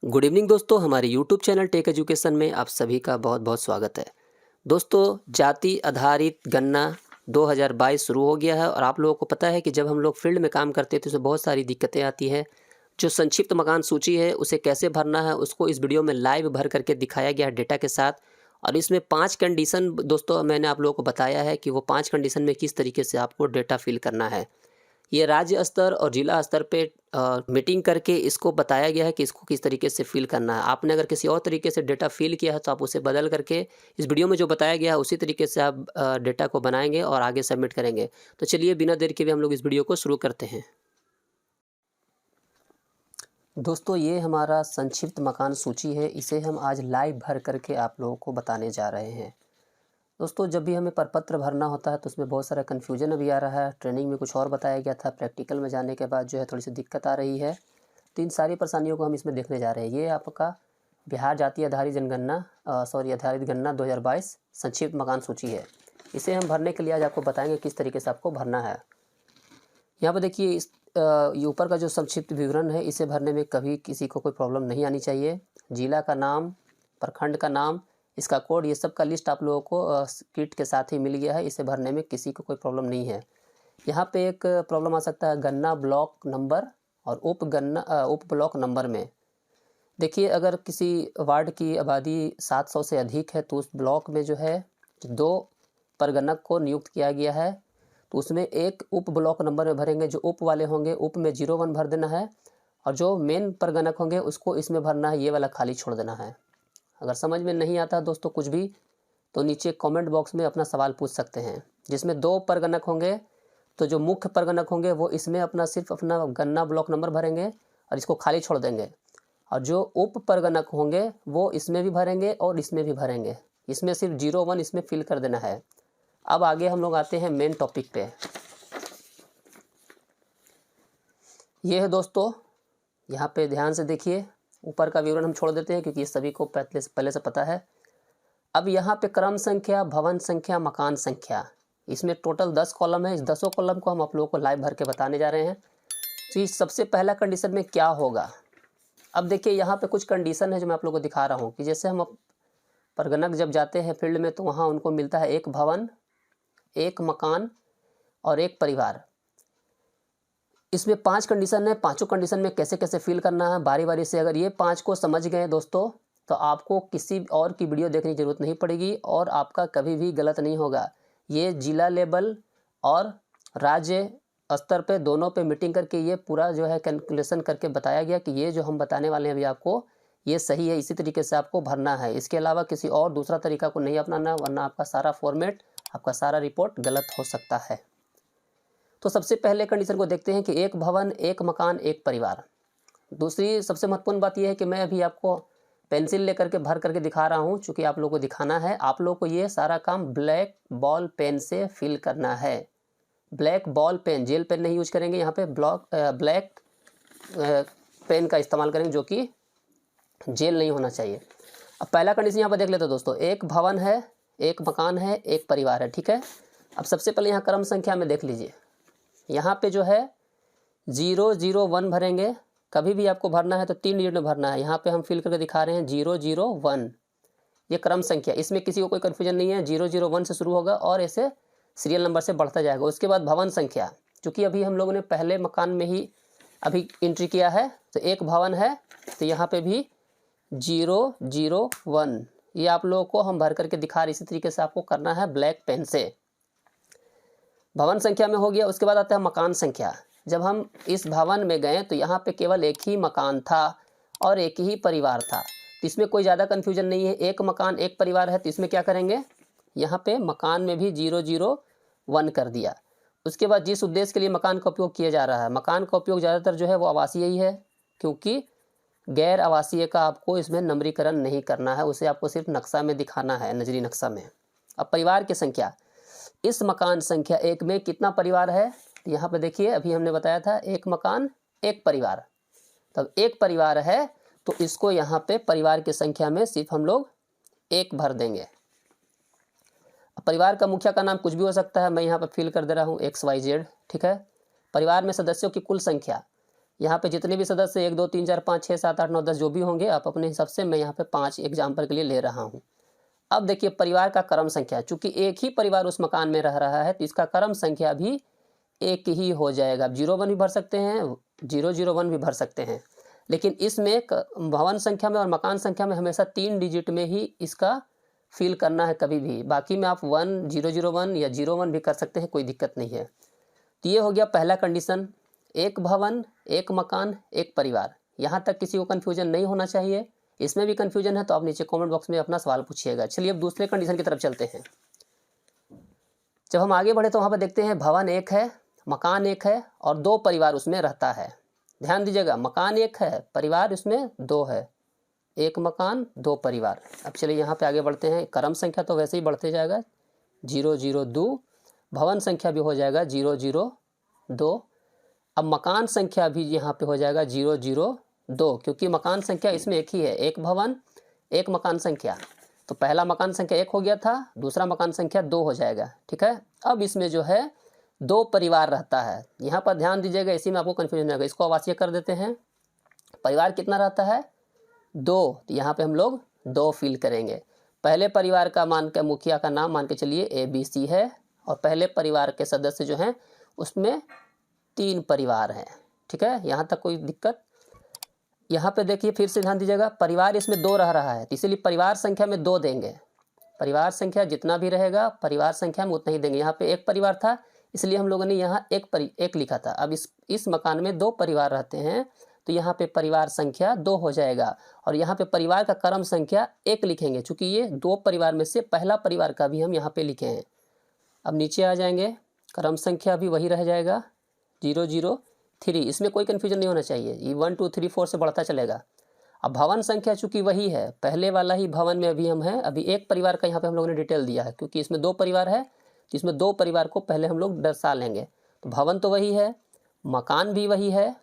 Good evening दोस्तों, हमारे YouTube channel take education में आप सभी का बहुत बहुत स्वागत है। दोस्तों, जाति आधारित गणना 2022 शुरू हो गया है और आप लोगों को पता है कि जब हम लोग फील्ड में काम करते हैं तो उसमें बहुत सारी दिक्कतें आती हैं। जो संक्षिप्त मकान सूची है उसे कैसे भरना है उसको इस वीडियो में लाइव भर करके दिखाया गया है डेटा के साथ। और इसमें 5 कंडीशन दोस्तों मैंने आप लोगों को बताया है कि वो 5 कंडीशन में किस तरीके से आपको डेटा फिल करना है। ये राज्य स्तर और जिला स्तर पे मीटिंग करके इसको बताया गया है कि इसको किस तरीके से फिल करना है। आपने अगर किसी और तरीके से डेटा फिल किया है तो आप उसे बदल करके इस वीडियो में जो बताया गया है उसी तरीके से आप डेटा को बनाएंगे और आगे सबमिट करेंगे। तो चलिए बिना देर के भी हम लोग इस वीडियो को शुरू करते हैं। दोस्तों, ये हमारा संक्षिप्त मकान सूची है, इसे हम आज लाइव भर करके आप लोगों को बताने जा रहे हैं। दोस्तों, जब भी हमें प्रपत्र भरना होता है तो उसमें बहुत सारा कन्फ्यूजन अभी आ रहा है। ट्रेनिंग में कुछ और बताया गया था, प्रैक्टिकल में जाने के बाद जो है थोड़ी सी दिक्कत आ रही है। तो इन सारी परेशानियों को हम इसमें देखने जा रहे हैं। ये आपका बिहार जाति आधारित जनगणना आधारित गणना 2022 संक्षिप्त मकान सूची है। इसे हम भरने के लिए आज आपको बताएंगे किस तरीके से आपको भरना है। यहाँ पर देखिए, इस ये ऊपर का जो संक्षिप्त विवरण है इसे भरने में कभी किसी को कोई प्रॉब्लम नहीं आनी चाहिए। जिला का नाम, प्रखंड का नाम, इसका कोड, ये सब का लिस्ट आप लोगों को किट के साथ ही मिल गया है। इसे भरने में किसी को कोई प्रॉब्लम नहीं है। यहाँ पे एक प्रॉब्लम आ सकता है गन्ना ब्लॉक नंबर और उप ब्लॉक नंबर में। देखिए, अगर किसी वार्ड की आबादी 700 से अधिक है तो उस ब्लॉक में जो है 2 परगणक को नियुक्त किया गया है। तो उसमें एक उप ब्लॉक नंबर में भरेंगे। जो उप वाले होंगे उप में 01 भर देना है और जो मेन परगणक होंगे उसको इसमें भरना है, ये वाला खाली छोड़ देना है। अगर समझ में नहीं आता दोस्तों कुछ भी तो नीचे कमेंट बॉक्स में अपना सवाल पूछ सकते हैं। जिसमें 2 परगणक होंगे तो जो मुख्य परगणक होंगे वो इसमें सिर्फ अपना गन्ना ब्लॉक नंबर भरेंगे और इसको खाली छोड़ देंगे। और जो उप परगणक होंगे वो इसमें भी भरेंगे और इसमें भी भरेंगे। इसमें सिर्फ 01 इसमें फिल कर देना है। अब आगे हम लोग आते हैं मेन टॉपिक पे। ये है दोस्तों, यहाँ पे ध्यान से देखिए। ऊपर का विवरण हम छोड़ देते हैं क्योंकि ये सभी को पहले से पता है। अब यहाँ पे क्रम संख्या, भवन संख्या, मकान संख्या, इसमें टोटल 10 कॉलम है। इस 10 कॉलम को हम आप लोगों को लाइव भर के बताने जा रहे हैं। तो इस सबसे पहला कंडीशन में क्या होगा। अब देखिए, यहाँ पे कुछ कंडीशन है जो मैं आप लोगों को दिखा रहा हूँ कि जैसे हम परगणक जब जाते हैं फील्ड में तो वहाँ उनको मिलता है 1 भवन, 1 मकान और 1 परिवार। इसमें 5 कंडीशन है। 5 कंडीशन में कैसे कैसे फिल करना है बारी बारी से, अगर ये 5 को समझ गए दोस्तों तो आपको किसी और की वीडियो देखने की जरूरत नहीं पड़ेगी और आपका कभी भी गलत नहीं होगा। ये जिला लेवल और राज्य स्तर पे दोनों पे मीटिंग करके ये पूरा जो है कैलकुलेशन करके बताया गया कि ये जो हम बताने वाले हैं अभी आपको ये सही है, इसी तरीके से आपको भरना है। इसके अलावा किसी और दूसरा तरीका को नहीं अपनाना, वरना आपका सारा फॉर्मेट, आपका सारा रिपोर्ट गलत हो सकता है। तो सबसे पहले कंडीशन को देखते हैं कि 1 भवन, 1 मकान, 1 परिवार। दूसरी सबसे महत्वपूर्ण बात यह है कि मैं अभी आपको पेंसिल लेकर के भर करके दिखा रहा हूं, चूंकि आप लोगों को दिखाना है। आप लोगों को ये सारा काम ब्लैक बॉल पेन से फिल करना है। Black ball pen, gel pen नहीं यूज करेंगे। यहाँ पे ब्लैक पेन का इस्तेमाल करेंगे जो कि जेल नहीं होना चाहिए। अब पहला कंडीशन यहाँ पर देख लेते हैं दोस्तों। 1 भवन है, 1 मकान है, 1 परिवार है, ठीक है। अब सबसे पहले यहाँ क्रम संख्या में देख लीजिए। यहाँ पे जो है 001 भरेंगे। कभी भी आपको भरना है तो 3 डिजिट में भरना है। यहाँ पे हम फिल करके दिखा रहे हैं 001। ये क्रम संख्या, इसमें किसी को कोई कन्फ्यूजन नहीं है। 001 से शुरू होगा और ऐसे सीरियल नंबर से बढ़ता जाएगा। उसके बाद भवन संख्या, चूँकि अभी हम लोगों ने पहले मकान में ही अभी एंट्री किया है तो 1 भवन है तो यहाँ पे भी 001 ये आप लोगों को हम भर करके दिखा रहे। इसी तरीके से आपको करना है ब्लैक पेन से। भवन संख्या में हो गया। उसके बाद आता है मकान संख्या। जब हम इस भवन में गए तो यहाँ पे केवल 1 ही मकान था और 1 ही परिवार था, तो इसमें कोई ज़्यादा कन्फ्यूजन नहीं है। 1 मकान 1 परिवार है तो इसमें क्या करेंगे, यहाँ पे मकान में भी 001 कर दिया। उसके बाद जिस उद्देश्य के लिए मकान का उपयोग किया जा रहा है, मकान का उपयोग ज़्यादातर जो है वो आवासीय ही है, क्योंकि गैर आवासीय का आपको इसमें नंबरीकरण नहीं करना है, उसे आपको सिर्फ नक्शा में दिखाना है, नजरी नक्शा में। अब परिवार की संख्या, इस मकान संख्या 1 में कितना परिवार है, तो यहाँ पे देखिए अभी हमने बताया था 1 मकान 1 परिवार। तब 1 परिवार है तो इसको यहाँ पे परिवार की संख्या में सिर्फ हम लोग 1 भर देंगे। परिवार का मुखिया का नाम कुछ भी हो सकता है, मैं यहाँ पर फिल कर दे रहा हूँ XYZ, ठीक है। परिवार में सदस्यों की कुल संख्या, यहाँ पे जितने भी सदस्य 1 2 3 4 5 6 7 8 9 10 जो भी होंगे आप अपने हिसाब से, मैं यहाँ पे 5 एग्जाम्पल के लिए ले रहा हूँ। अब देखिए परिवार का क्रम संख्या, चूंकि एक ही परिवार उस मकान में रह रहा है तो इसका क्रम संख्या भी एक ही हो जाएगा। आप 01 भी भर सकते हैं, 001 भी भर सकते हैं, लेकिन इसमें भवन संख्या में और मकान संख्या में हमेशा 3 डिजिट में ही इसका फिल करना है कभी भी। बाकी में आप 1 001 या 01 भी कर सकते हैं, कोई दिक्कत नहीं है। तो ये हो गया पहला कंडीशन, एक भवन, एक मकान, एक परिवार। यहाँ तक किसी को कन्फ्यूजन नहीं होना चाहिए। इसमें भी कन्फ्यूजन है तो आप नीचे कमेंट बॉक्स में अपना सवाल पूछिएगा। चलिए अब दूसरे कंडीशन की तरफ चलते हैं। जब हम आगे बढ़े तो वहाँ पर देखते हैं भवन एक है, मकान एक है और 2 परिवार उसमें रहता है। ध्यान दीजिएगा, मकान एक है, परिवार उसमें 2 है। एक मकान 2 परिवार। अब चलिए यहाँ पे आगे बढ़ते हैं। क्रम संख्या तो वैसे ही बढ़ते जाएगा, 002। भवन संख्या भी हो जाएगा 002। अब मकान संख्या भी यहाँ पे हो जाएगा 002, क्योंकि मकान संख्या इसमें एक ही है, एक भवन एक मकान संख्या। तो पहला मकान संख्या 1 हो गया था, दूसरा मकान संख्या 2 हो जाएगा। ठीक है, अब इसमें जो है 2 परिवार रहता है। यहाँ पर ध्यान दीजिएगा, इसी में आपको कन्फ्यूजन आएगा। इसको आवासीय कर देते हैं। परिवार कितना रहता है? 2। तो यहाँ पे हम लोग 2 फिल करेंगे। पहले परिवार का मान के मुखिया का नाम मान के चलिए ABC है, और पहले परिवार के सदस्य जो हैं उसमें 3 परिवार हैं। ठीक है, यहाँ तक कोई दिक्कत? यहाँ पे देखिए फिर से ध्यान दीजिएगा, परिवार इसमें 2 रह रहा है, तो इसलिए परिवार संख्या में 2 देंगे। परिवार संख्या जितना भी रहेगा परिवार संख्या में उतना ही देंगे। यहाँ पे एक परिवार था इसलिए हम लोगों ने यहाँ एक लिखा था। अब इस मकान में 2 परिवार रहते हैं तो यहाँ पे परिवार संख्या 2 हो जाएगा, और यहाँ पे परिवार का क्रम संख्या 1 लिखेंगे, चूँकि ये 2 परिवार में से पहला परिवार का भी हम यहाँ पे लिखे हैं। अब नीचे आ जाएंगे, क्रम संख्या भी वही रह जाएगा 003। इसमें कोई कन्फ्यूजन नहीं होना चाहिए, ये 1 2 3 4 से बढ़ता चलेगा। अब भवन संख्या चूँकि वही है, पहले वाला ही भवन में अभी हम हैं। अभी एक परिवार का यहाँ पे हम लोगों ने डिटेल दिया है, क्योंकि इसमें 2 परिवार है तो इसमें 2 परिवार को पहले हम लोग दर्शा लेंगे। तो भवन तो वही है, मकान भी वही है,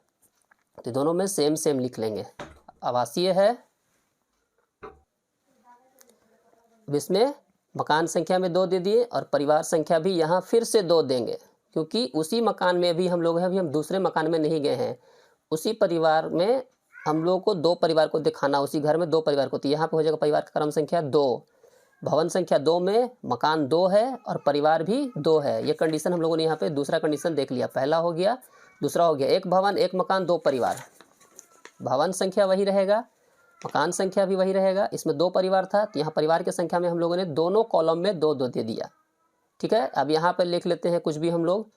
तो दोनों में सेम सेम लिख लेंगे। आवासीय है, अब इसमें मकान संख्या में 2 दे दिए और परिवार संख्या भी यहाँ फिर से 2 देंगे, क्योंकि उसी मकान में अभी हम लोग हैं, अभी हम दूसरे मकान में नहीं गए हैं। उसी परिवार में हम लोग को 2 परिवार को दिखाना, उसी घर में 2 परिवार को। तो यहाँ पे हो जाएगा परिवार का क्रम संख्या 2, भवन संख्या 2 में मकान 2 है और परिवार भी 2 है। ये कंडीशन हम लोगों ने यहाँ पे दूसरा कंडीशन देख लिया। पहला हो गया, दूसरा हो गया। एक भवन एक मकान 2 परिवार। भवन संख्या वही रहेगा, मकान संख्या भी वही रहेगा। इसमें 2 परिवार था तो यहाँ परिवार की संख्या में हम लोगों ने दोनों कॉलम में 2 दे दिया। ठीक है, अब यहाँ पर लिख लेते हैं कुछ भी हम लोग।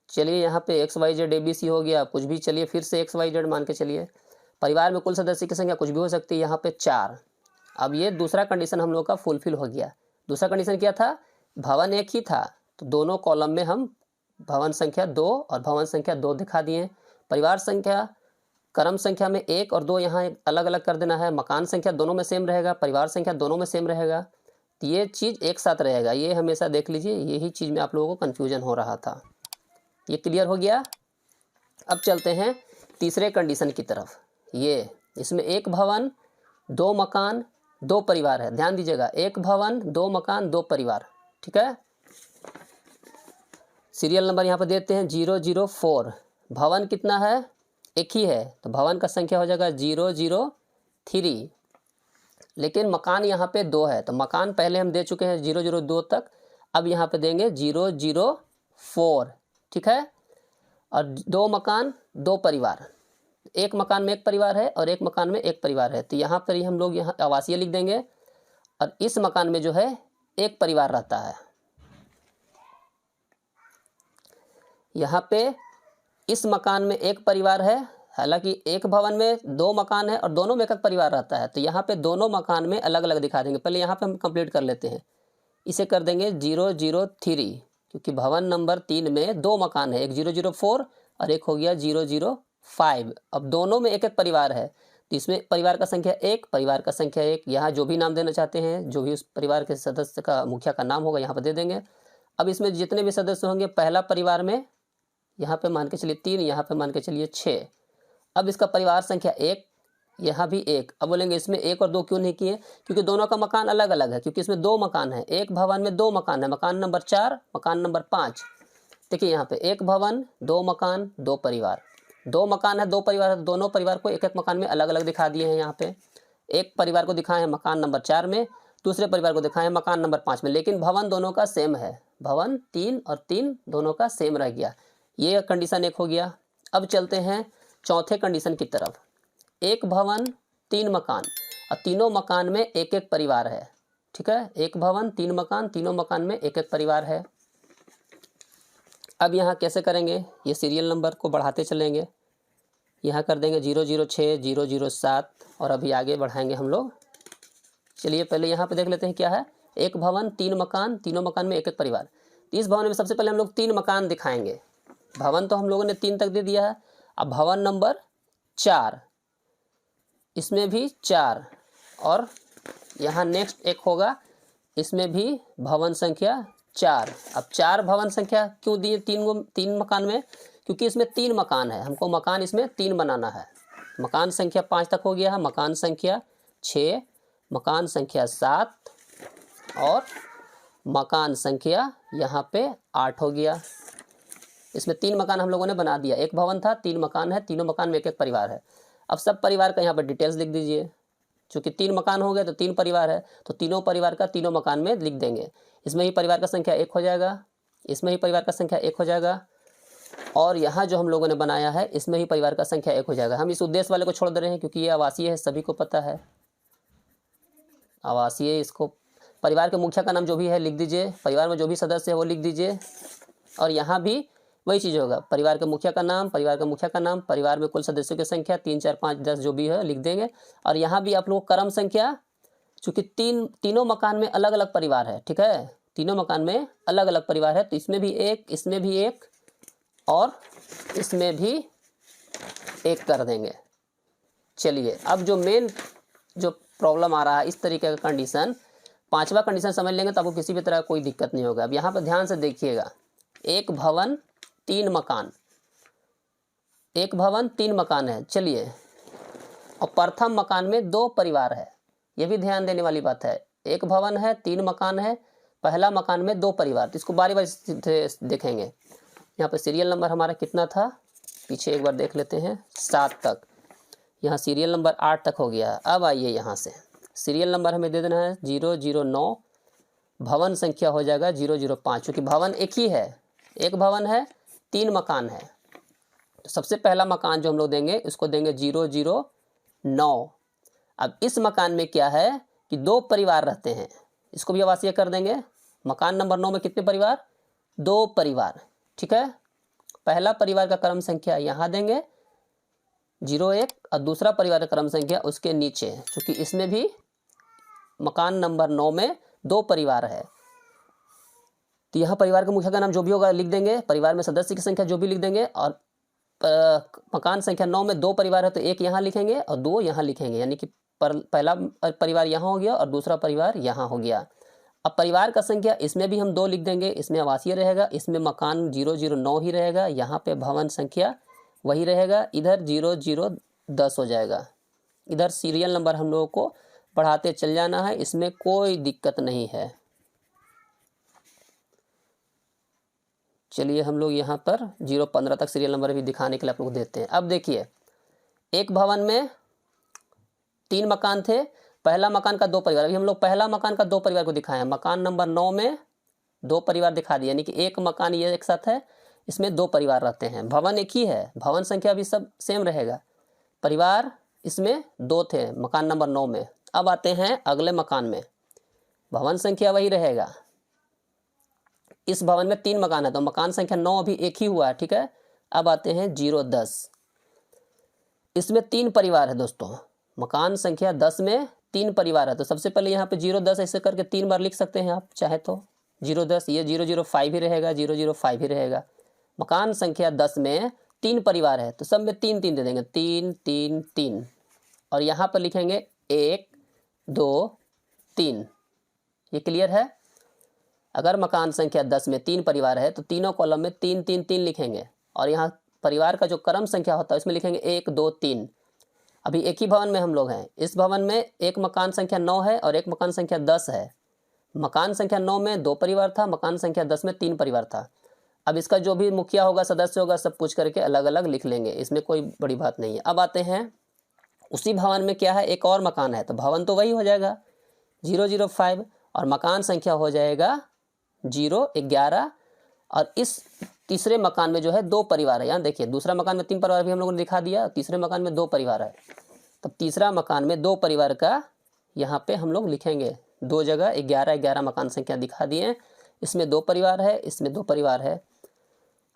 चलिए यहाँ पे XYZ ABC हो गया, कुछ भी। चलिए फिर से XYZ मान के चलिए। परिवार में कुल सदस्य की संख्या कुछ भी हो सकती है, यहाँ पे 4। अब ये दूसरा कंडीशन हम लोग का फुलफिल हो गया। दूसरा कंडीशन क्या था? भवन एक ही था तो दोनों कॉलम में हम भवन संख्या 2 और भवन संख्या 2 दिखा दिए। परिवार संख्या क्रम संख्या में 1 और 2 यहाँ अलग अलग कर देना है। मकान संख्या दोनों में सेम रहेगा, परिवार संख्या दोनों में सेम रहेगा, तो ये चीज़ एक साथ रहेगा। ये हमेशा देख लीजिए, यही चीज़ में आप लोगों को कन्फ्यूजन हो रहा था। ये क्लियर हो गया। अब चलते हैं तीसरे कंडीशन की तरफ। ये इसमें एक भवन 2 मकान 2 परिवार है। ध्यान दीजिएगा, एक भवन 2 मकान 2 परिवार। ठीक है, सीरियल नंबर यहाँ पर देते हैं 004। भवन कितना है? एक ही है तो भवन का संख्या हो जाएगा 003। लेकिन मकान यहाँ पे 2 है तो मकान पहले हम दे चुके हैं 002 तक, अब यहाँ पे देंगे 004। ठीक है, और 2 मकान 2 परिवार। एक मकान में एक परिवार है और एक मकान में एक परिवार है, तो यहाँ पर ही हम लोग यहाँ आवासीय लिख देंगे। और इस मकान में जो है एक परिवार रहता है। यहाँ पे इस मकान में एक परिवार है, हालांकि एक भवन में 2 मकान है और दोनों में एक परिवार रहता है, तो यहाँ पे दोनों मकान में अलग अलग दिखा देंगे। पहले यहाँ पे हम कंप्लीट कर लेते हैं, इसे कर देंगे 003, क्योंकि भवन नंबर 3 में 2 मकान है, एक 004 और एक हो गया 005। अब दोनों में एक एक परिवार है तो इसमें परिवार का संख्या 1, परिवार का संख्या 1। यहाँ जो भी नाम देना चाहते हैं, जो भी उस परिवार के सदस्य का मुखिया का नाम होगा यहाँ पर दे देंगे। अब इसमें जितने भी सदस्य होंगे, पहला परिवार में यहाँ पे मान के चलिए 3, यहाँ पे मान के चलिए 6। अब इसका परिवार संख्या 1, यहाँ भी 1। अब बोलेंगे इसमें 1 और 2 क्यों नहीं किए? क्योंकि दोनों का मकान अलग अलग है, क्योंकि इसमें 2 मकान है। एक भवन में 2 मकान है, मकान नंबर 4, मकान नंबर 5। देखिए यहाँ पे एक भवन 2 मकान 2 परिवार, दो मकान है, दो परिवार है, दोनों परिवार को एक एक मकान में अलग अलग दिखा दिए हैं। यहाँ पे एक परिवार को दिखाए हैं मकान नंबर 4 में, दूसरे परिवार को दिखाए हैं मकान नंबर 5 में, लेकिन भवन दोनों का सेम है। भवन 3 और 3 दोनों का सेम रह गया। ये कंडीशन एक हो गया। अब चलते हैं चौथे कंडीशन की तरफ। एक भवन 3 मकान और तीनों मकान में एक एक परिवार है। ठीक है, एक भवन 3 मकान, तीनों मकान में एक एक परिवार है। अब यहाँ कैसे करेंगे, ये सीरियल नंबर को बढ़ाते चलेंगे। यहाँ कर देंगे 006 007 और अभी आगे बढ़ाएंगे हम लोग। चलिए पहले यहाँ पे देख लेते हैं क्या है। एक भवन 3 मकान, तीनों मकान में एक एक परिवार। इस भवन में सबसे पहले हम लोग 3 मकान दिखाएंगे। भवन तो हम लोगों ने 3 तक दे दिया है। अब भवन नंबर 4, इसमें भी 4, और यहाँ नेक्स्ट एक होगा, इसमें भी भवन संख्या 4। अब 4 भवन संख्या क्यों दिए 3 मकान में, क्योंकि इसमें 3 मकान है, हमको मकान इसमें 3 बनाना है। मकान संख्या 5 तक हो गया है, मकान संख्या 6, मकान संख्या 7 और मकान संख्या यहाँ पे 8 हो गया। इसमें 3 मकान हम लोगों ने बना दिया। एक भवन था, 3 मकान है, तीनों मकान में एक एक परिवार है। अब सब परिवार का यहाँ पर डिटेल्स लिख दीजिए। चूँकि 3 मकान हो गए तो 3 परिवार है, तो तीनों परिवार का तीनों मकान में लिख देंगे। इसमें ही परिवार का संख्या 1 हो जाएगा, इसमें ही परिवार का संख्या 1 हो जाएगा, और यहाँ जो हम लोगों ने बनाया है इसमें ही परिवार का संख्या 1 हो जाएगा। हम इस उद्देश्य वाले को छोड़ दे रहे हैं क्योंकि ये आवासीय है, सभी को पता है आवासीय। इसको परिवार के मुखिया का नाम जो भी है लिख दीजिए, परिवार में जो भी सदस्य है वो लिख दीजिए, और यहाँ भी वही चीज़ होगा, परिवार के मुखिया का नाम, परिवार का मुखिया का नाम, परिवार में कुल सदस्यों की संख्या 3 4 5 10 जो भी है लिख देंगे। और यहाँ भी आप लोग क्रम संख्या, चूँकि तीनों मकान में अलग अलग परिवार है। ठीक है, तीनों मकान में अलग अलग परिवार है, तो इसमें भी 1, इसमें भी 1 और इसमें भी 1 कर देंगे। चलिए अब जो मेन जो प्रॉब्लम आ रहा है इस तरीके का कंडीशन, 5वां कंडीशन समझ लेंगे तो आपको किसी भी तरह कोई दिक्कत नहीं होगा। अब यहाँ पर ध्यान से देखिएगा, एक भवन 3 मकान, एक भवन 3 मकान है। चलिए, और प्रथम मकान में 2 परिवार है, ये भी ध्यान देने वाली बात है। एक भवन है, 3 मकान है, पहला मकान में 2 परिवार, तो इसको बारी बारी से देखेंगे। यहाँ पे सीरियल नंबर हमारा कितना था, पीछे एक बार देख लेते हैं, 7 तक। यहाँ सीरियल नंबर 8 तक हो गया। अब आइए यहाँ से सीरियल नंबर हमें दे देना है 009, भवन संख्या हो जाएगा 005, क्योंकि भवन एक ही है, एक भवन है, 3 मकान है। तो सबसे पहला मकान जो हम लोग देंगे इसको देंगे 009। अब इस मकान में क्या है कि 2 परिवार रहते हैं, इसको भी आवासीय कर देंगे। मकान नंबर 9 में कितने परिवार, 2 परिवार। ठीक है, पहला परिवार का क्रम संख्या यहाँ देंगे 01 और दूसरा परिवार का क्रम संख्या उसके नीचे, क्योंकि इसमें भी मकान नंबर 9 में 2 परिवार है। तो यहाँ परिवार के मुखिया का नाम जो भी होगा लिख देंगे, परिवार में सदस्य की संख्या जो भी लिख देंगे, और मकान संख्या 9 में 2 परिवार है तो 1 यहाँ लिखेंगे और 2 यहाँ लिखेंगे, यानी कि पहला परिवार यहाँ हो गया और दूसरा परिवार यहाँ हो गया। अब परिवार का संख्या इसमें भी हम 2 लिख देंगे, इसमें आवासीय रहेगा, इसमें मकान 009 ही रहेगा, यहाँ पे भवन संख्या वही रहेगा, इधर 0010 हो जाएगा। इधर सीरियल नंबर हम लोगों को बढ़ाते चल जाना है, इसमें कोई दिक्कत नहीं है। चलिए हम लोग यहाँ पर 015 तक सीरियल नंबर भी दिखाने के लिए आप लोग देते हैं। अब देखिए, एक भवन में 3 मकान थे, पहला मकान का 2 परिवार, अभी हम लोग पहला मकान का 2 परिवार को दिखाए हैं। मकान नंबर 9 में 2 परिवार दिखा दिए, यानी कि एक मकान ये एक साथ है, इसमें 2 परिवार रहते हैं। भवन एक ही है, भवन संख्या भी सब सेम रहेगा, परिवार इसमें 2 थे मकान नंबर 9 में। अब आते हैं अगले मकान में, भवन संख्या वही रहेगा, इस भवन में 3 मकान है तो मकान संख्या 9 अभी एक ही हुआ है। ठीक है, अब आते हैं 010, इसमें 3 परिवार है दोस्तों, मकान संख्या 10 में 3 परिवार है। तो सबसे पहले यहाँ पे 010 ऐसे करके 3 बार लिख सकते हैं आप चाहे तो, 010, ये 005 ही रहेगा, 005 ही रहेगा। मकान संख्या 10 में 3 परिवार है तो सब में 3 3 दे देंगे, 3 3 3, और यहाँ पर लिखेंगे 1 2 3। ये क्लियर है। अगर मकान संख्या 10 में 3 परिवार है तो तीनों कॉलम में 3 3 3 लिखेंगे, और यहाँ परिवार का जो क्रम संख्या होता है उसमें लिखेंगे 1 2 3। अभी एक ही भवन में हम लोग हैं, इस भवन में एक मकान संख्या 9 है और एक मकान संख्या 10 है। मकान संख्या 9 में 2 परिवार था, मकान संख्या 10 में 3 परिवार था। अब इसका जो भी मुखिया होगा, सदस्य होगा, सब पूछ करके अलग अलग लिख लेंगे, इसमें कोई बड़ी बात नहीं है। अब आते हैं उसी भवन में क्या है, एक और मकान है, तो भवन तो वही हो जाएगा 005 और मकान संख्या हो जाएगा 011। और इस तीसरे मकान में जो है 2 परिवार है। यहाँ देखिए दूसरा मकान में 3 परिवार भी हम लोगों ने दिखा दिया, तीसरे मकान में 2 परिवार है। तब तीसरा मकान में 2 परिवार का यहाँ पे हम लोग लिखेंगे 2 जगह 11 मकान संख्या दिखा दिए। इसमें 2 परिवार है, इसमें 2 परिवार है।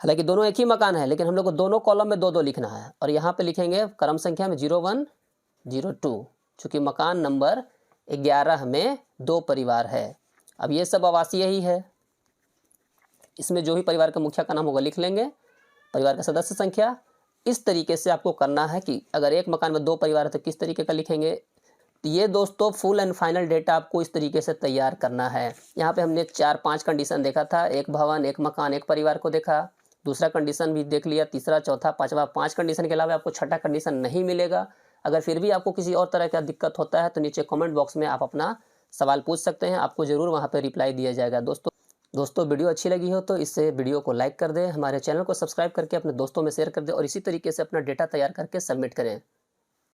हालांकि दोनों एक ही मकान है, लेकिन हम लोग को दोनों कॉलम में 2-2 लिखना है। और यहाँ पे लिखेंगे क्रम संख्या में 01, 02, चूँकि मकान नंबर 11 में 2 परिवार है। अब ये सब आवासीय ही है, इसमें जो भी परिवार का मुखिया का नाम होगा लिख लेंगे, परिवार का सदस्य संख्या। इस तरीके से आपको करना है कि अगर एक मकान में 2 परिवार है तो किस तरीके का लिखेंगे। तो ये दोस्तों फुल एंड फाइनल डेटा आपको इस तरीके से तैयार करना है। यहाँ पे हमने 4-5 कंडीशन देखा था, एक भवन, एक मकान, एक परिवार को देखा, दूसरा कंडीशन भी देख लिया, तीसरा, चौथा, पाँचवा, 5 कंडीशन के अलावा आपको छठा कंडीशन नहीं मिलेगा। अगर फिर भी आपको किसी और तरह का दिक्कत होता है तो नीचे कमेंट बॉक्स में आप अपना सवाल पूछ सकते हैं, आपको ज़रूर वहाँ पर रिप्लाई दिया जाएगा। दोस्तों वीडियो अच्छी लगी हो तो इससे वीडियो को लाइक कर दें, हमारे चैनल को सब्सक्राइब करके अपने दोस्तों में शेयर कर दें और इसी तरीके से अपना डेटा तैयार करके सबमिट करें।